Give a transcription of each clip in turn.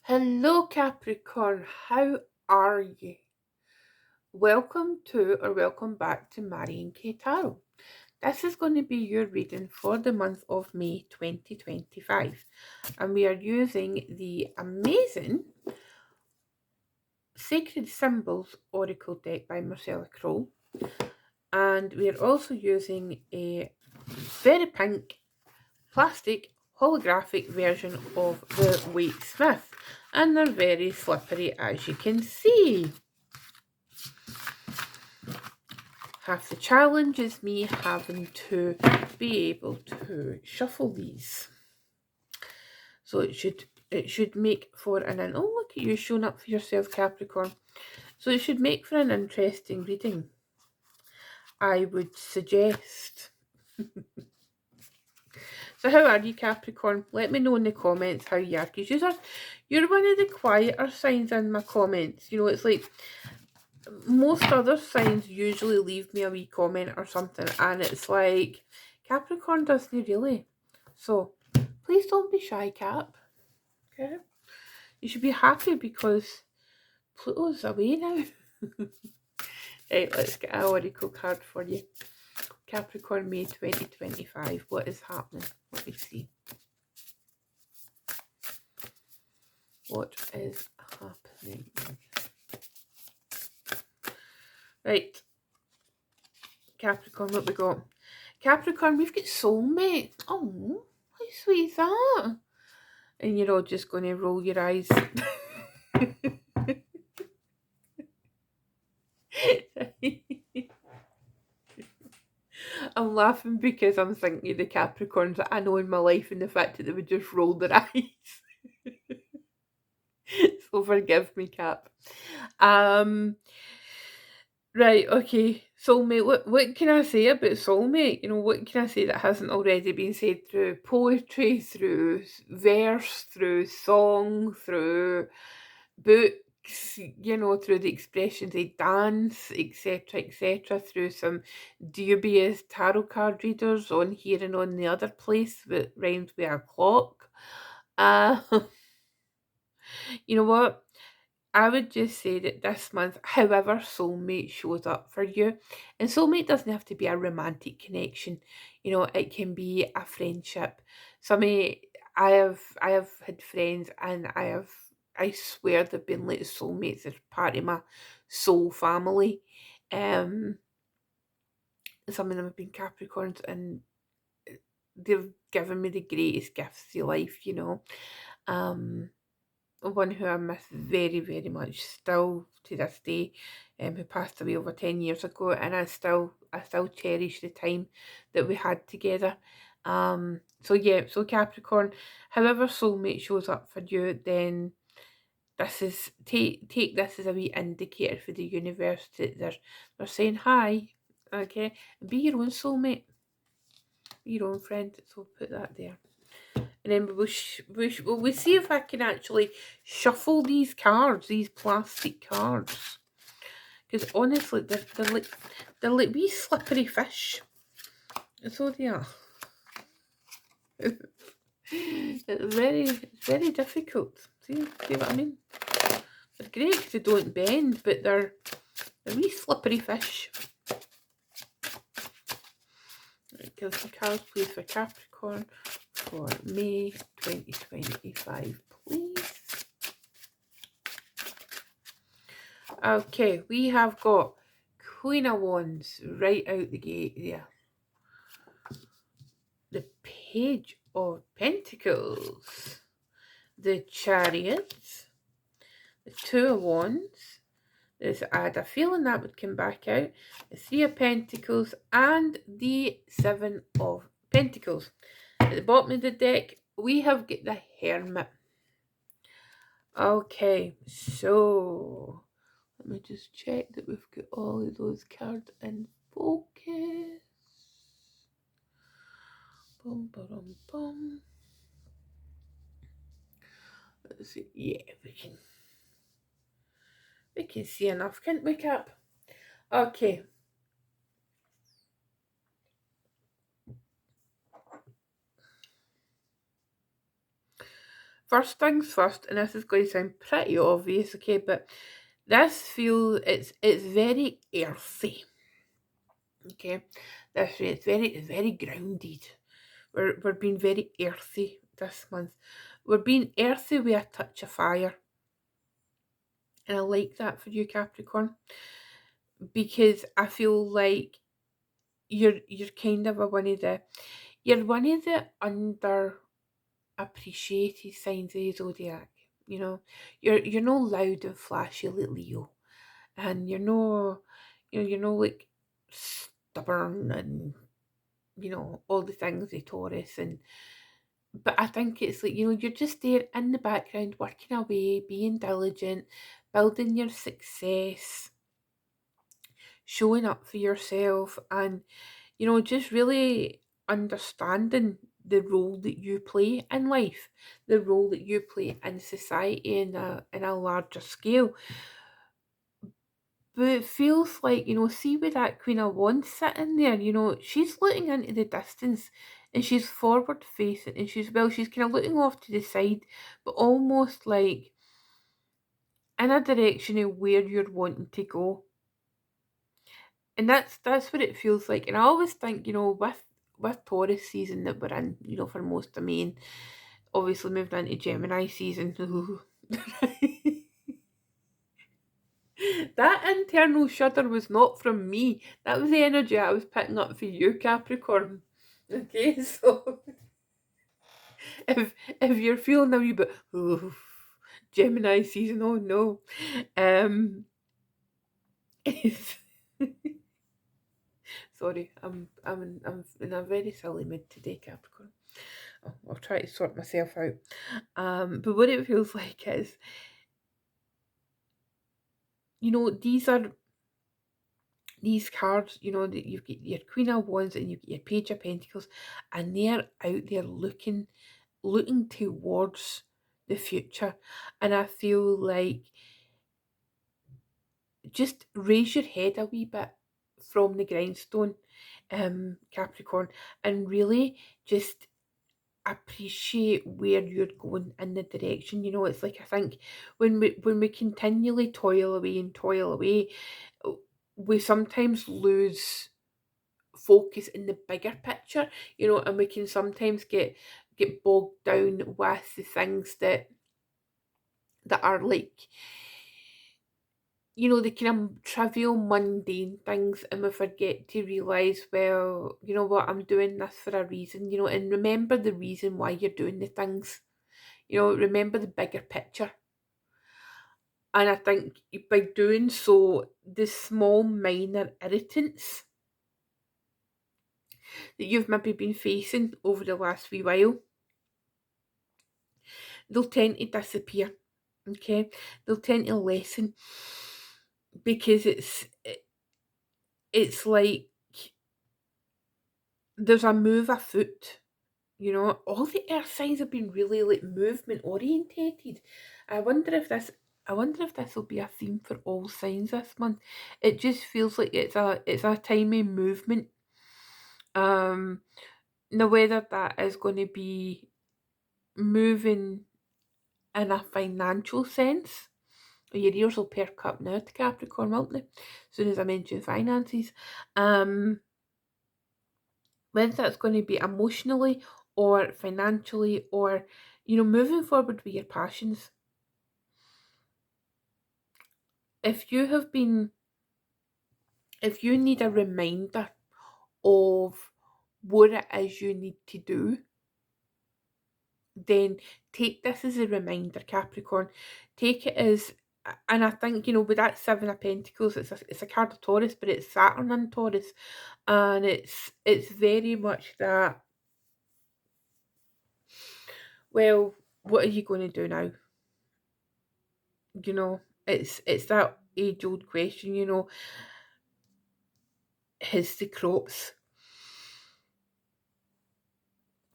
Hello, Capricorn. How are you? Welcome back to Marion K Tarot. This is going to be your reading for the month of May 2025, and we are using the amazing Sacred Symbols Oracle deck by Marcella Kroll, and we are also using a very pink plastic holographic version of the Wake Smith, and they're very slippery, as you can see. Half the challenge is me having to be able to shuffle these. So it should make for oh, look at you showing up for yourself, Capricorn. So it should make for an interesting reading, I would suggest. So how are you, Capricorn? Let me know in the comments how you are, because you're one of the quieter signs in my comments. You know, it's like most other signs usually leave me a wee comment or something, and it's like, Capricorn doesn't really. So please don't be shy, Cap. Okay? You should be happy because Pluto's away now. Right, let's get an oracle card for you. Capricorn May 2025. What is happening? Let me see. What is happening? Right. Capricorn, what we got? Capricorn, we've got soulmate. Oh, how sweet is that? And you're all just going to roll your eyes. I'm laughing because I'm thinking of the Capricorns that I know in my life and the fact that they would just roll their eyes. So forgive me, Cap. Right, okay. Soulmate, what can I say about soulmate? You know, what can I say that hasn't already been said through poetry, through verse, through song, through books, you know, through the expressions they dance, etc., through some dubious tarot card readers on here and on the other place that rhymes with a clock. Uh, you know what? I would just say that this month, however soulmate shows up for you, and soulmate doesn't have to be a romantic connection. You know, it can be a friendship. I have had friends, and I swear they've been like soulmates. They're part of my soul family. Um, some of them have been Capricorns, and they've given me the greatest gifts of life. You know, um one who I miss very, very much still to this day, who passed away over 10 years ago, and I still cherish the time that we had together. So yeah, so Capricorn, however soulmate shows up for you, then this is take this as a wee indicator for the universe that they're saying hi, okay? Be your own soulmate, be your own friend. So put that there. And then we'll see if I can actually shuffle these cards, these plastic cards. Because honestly, they're like wee slippery fish. So they are. It's very difficult. See what I mean? They're great because they don't bend, but they're wee slippery fish. Right, give us the cards, please, for Capricorn for May 2025, please. Okay, we have got Queen of Wands right out the gate there. The Page of Pentacles. The Chariot. The Two of Wands. I had a feeling that would come back out. The Three of Pentacles and the Seven of Pentacles. At the bottom of the deck, we have got the Hermit. Okay, so let me just check that we've got all of those cards in focus. Boom, boom, boom. Let's see. Yeah, we can see enough, can't we, Cap? Okay. First things first, and this is going to sound pretty obvious, okay, but this feels it's very earthy. Okay, this way it's very grounded. We're being very earthy this month. We're being earthy with a touch of fire. And I like that for you, Capricorn, because I feel like you're kind of you're one of the underappreciated signs of the zodiac. You know, you're no loud and flashy like Leo, and you're no like stubborn and all the things of Taurus. And but I think it's like, you're just there in the background working away, being diligent, building your success, showing up for yourself, and just really understanding the role that you play in life, the role that you play in society in a larger scale. But it feels like, see with that Queen of Wands sitting there, she's looking into the distance, and she's forward facing, and she's kind of looking off to the side, but almost like in a direction of where you're wanting to go. And that's what it feels like. And I always think, with Taurus season that we're in, for most of May, and obviously moving into Gemini season. That internal shudder was not from me. That was the energy I was picking up for you, Capricorn. Okay, so if you're feeling a wee bit, Gemini season, oh no, it's sorry, I'm in a very silly mood today, Capricorn. I'll try to sort myself out. But what it feels like is, these are these cards, that you've got your Queen of Wands and you've got your Page of Pentacles, and they're out there looking towards the future. And I feel like just raise your head a wee bit from the grindstone, Capricorn, and really just appreciate where you're going in the direction. It's like, I think when we continually toil away, we sometimes lose focus in the bigger picture, and we can sometimes get bogged down with the things that are like, the kind of trivial, mundane things, and we forget to realise, well, you know what, I'm doing this for a reason, and remember the reason why you're doing the things. Remember the bigger picture. And I think by doing so, the small minor irritants that you've maybe been facing over the last wee while, they'll tend to disappear. Okay, they'll tend to lessen, because it's like there's a move afoot. All the earth signs have been really like movement orientated. I wonder if this will be a theme for all signs this month. It just feels like it's a time of movement. Now whether that is going to be moving in a financial sense, your ears will perk up now to Capricorn, won't they? As soon as I mention finances. Whether that's going to be emotionally or financially, or moving forward with your passions. If you have been if you need a reminder of what it is you need to do, then take this as a reminder, Capricorn. Take it as, and I think, with that Seven of Pentacles, it's a card of Taurus, but it's Saturn in Taurus, and it's very much that, well, what are you going to do now? It's that age old question, has the crops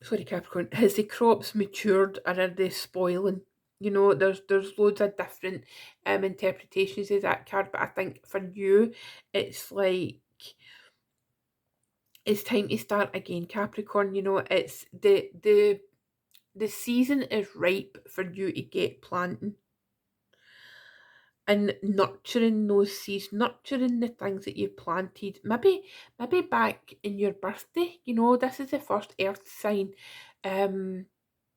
sorry, Capricorn, has the crops matured, or are they spoiling? There's loads of different interpretations of that card, but I think for you, it's like it's time to start again, Capricorn. It's the The season is ripe for you to get planting and nurturing those seeds, nurturing the things that you planted. Maybe back in your birthday, this is the first earth sign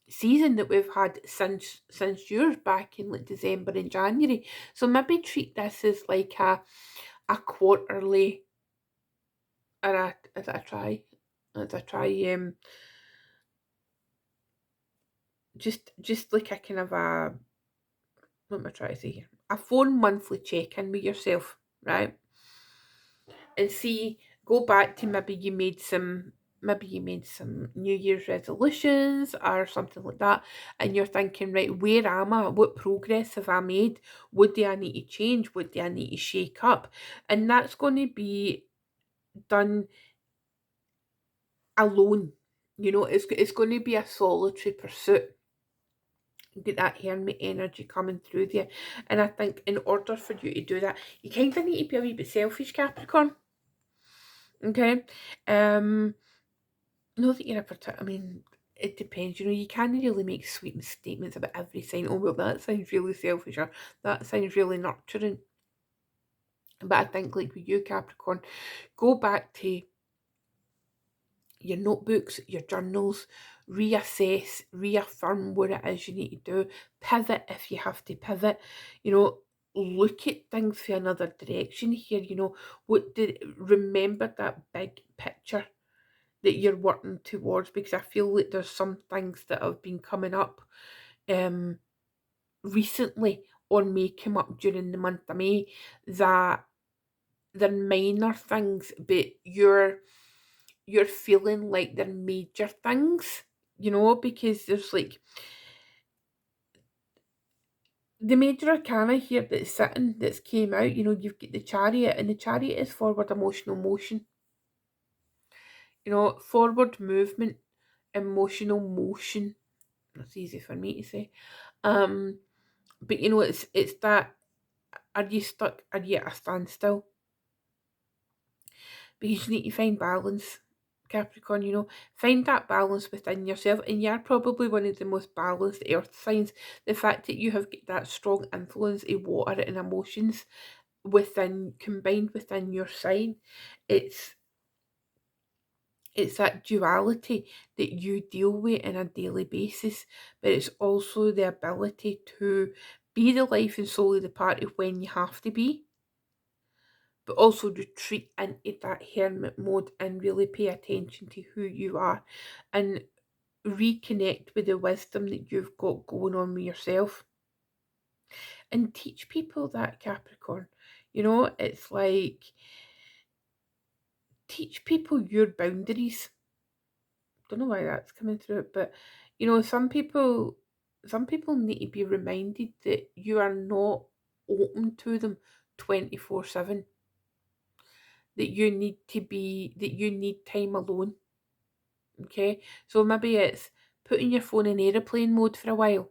season that we've had since yours back in like December and January. So maybe treat this as like a quarterly, or as I try just like a kind of a, what am I trying to say here? A 4 monthly check-in with yourself, right? And see, go back to maybe you made some New Year's resolutions or something like that, and you're thinking, right, where am I? What progress have I made? What do I need to change? What do I need to shake up? And that's going to be done alone. It's going to be a solitary pursuit. Get that hermit energy coming through there. And I think in order for you to do that, you kind of need to be a wee bit selfish, Capricorn. Okay? Not that you're a particular, I mean, it depends. You can't really make sweeping statements about every sign. Oh, well, that sounds really selfish, or that sounds really nurturing. But I think, like with you, Capricorn, go back to your notebooks, your journals, reassess, reaffirm what it is you need to do, pivot if you have to pivot, look at things for another direction here, remember that big picture that you're working towards, because I feel like there's some things that have been coming up um recently or may come up during the month of May that they're minor things, but you're feeling like they're major things, because there's like the major arcana here that's came out, you've got the chariot, and the chariot is forward emotional motion, forward movement, emotional motion. That's easy for me to say. But it's that, are you stuck? Are you at a standstill? Because you need to find balance, Capricorn, find that balance within yourself. And you're probably one of the most balanced earth signs. The fact that you have got that strong influence of water and emotions combined within your sign, it's that duality that you deal with on a daily basis, but it's also the ability to be the life and soul of the party when you have to be, but also retreat into that hermit mode and really pay attention to who you are and reconnect with the wisdom that you've got going on with yourself. And teach people that, Capricorn. It's like, teach people your boundaries. Don't know why that's coming through it, but some people need to be reminded that you are not open to them 24/7, that you need time alone. Okay, so maybe it's putting your phone in aeroplane mode for a while,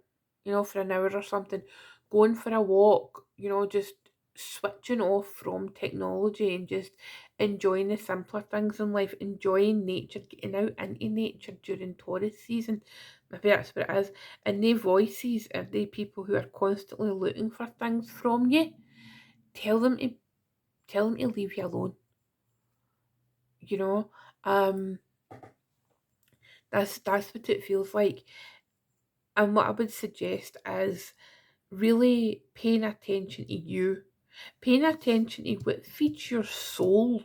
for an hour or something, going for a walk, just switching off from technology and just enjoying the simpler things in life, enjoying nature, getting out into nature during Taurus season. Maybe that's what it is. And they voices are they people who are constantly looking for things from you. Tell them to leave you alone. You know, um, that's what it feels like. And what I would suggest is really paying attention to you, paying attention to what feeds your soul.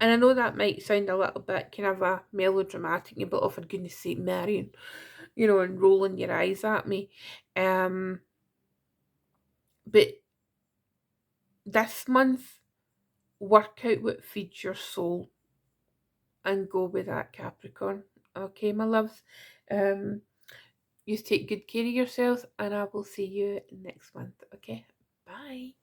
And I know that might sound a little bit kind of a melodramatic, but oh, for goodness sake, Marion, and rolling your eyes at me. But this month, work out what feeds your soul and go with that, Capricorn. Okay, my loves. Um, you take good care of yourselves, and I will see you next month. Okay, bye.